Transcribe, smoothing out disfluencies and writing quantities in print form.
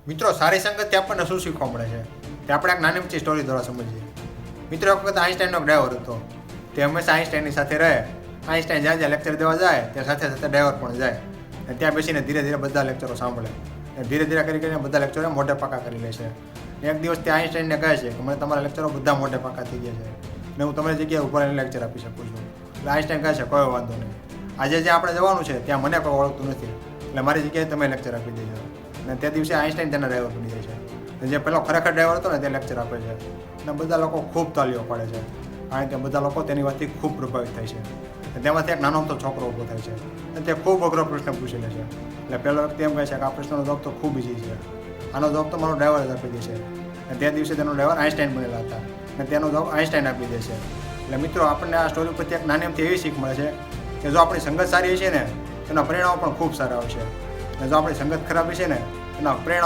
મિત્રો, સારી સંગતથી આપણને શું શીખવા મળે છે તે આપણે એક નાની મોટી સ્ટોરી દ્વારા સમજીએ. મિત્રો, એક વખત આઈન્સ્ટાઈનનો ડ્રાઈવર હતો. તે હંમેશા આઈન્સ્ટાઈનની સાથે રહે. આઈન્સ્ટાઈન જ્યાં જ્યાં લેક્ચર દેવા જાય ત્યાં સાથે સાથે ડ્રાઈવર પણ જાય અને ત્યાં બેસીને ધીરે ધીરે બધા લેક્ચરો સાંભળે. ધીરે ધીરે કરીને બધા લેક્ચરો મોઢે પાકા કરી લે છે. એક દિવસ તે આઈન્સ્ટાઈનને કહે છે કે મને તમારા લેક્ચરો બધા મોઢે પાકા થઈ ગયા છે ને હું તમારી જગ્યાએ ઉભા રહીને લેક્ચર આપી શકું છું. એટલે આઈન્સ્ટાઈન કહે છે કોઈ વાંધો નહીં, આજે જ્યાં આપણે જવાનું છે ત્યાં મને કોઈ ઓળખતું નથી, એટલે મારી જગ્યાએ તમે લેક્ચર આપી દેજો. અને તે દિવસે આઈન્સ્ટાઈન તેના ડ્રાઈવર બની જાય છે. જે પેલો ખરેખર ડ્રાઈવર હતો ને તે લેક્ચર આપે છે અને બધા લોકો ખૂબ તાલીઓ પાડે છે, કારણ કે બધા લોકો તેની વાતથી ખૂબ પ્રભાવિત થાય છે. તેમાંથી એક નાનો અમથો છોકરો ઊભો થાય છે અને તે ખૂબ અઘરો પ્રશ્ન પૂછી લે છે. એટલે પહેલો વ્યક્તિ એમ કહે છે કે આ પ્રશ્નનો જવાબ તો ખૂબ ઇઝી છે, આનો જવાબ તો મારો ડ્રાઈવર જ આપી દેશે. અને તે દિવસે તેનો ડ્રાઈવર આઈન્સ્ટાઈન બનેલા હતા અને તેનો જવાબ આઈન્સ્ટાઈન આપી દેશે. એટલે મિત્રો, આપણને આ સ્ટોરી પરથી એક નાની અમથી એવી શીખ મળે છે કે જો આપણી સંગત સારી હશે ને તેના પરિણામો પણ ખૂબ સારા આવશે, અને જો આપણી સંગત ખરાબ હશે ને એના પરિણામ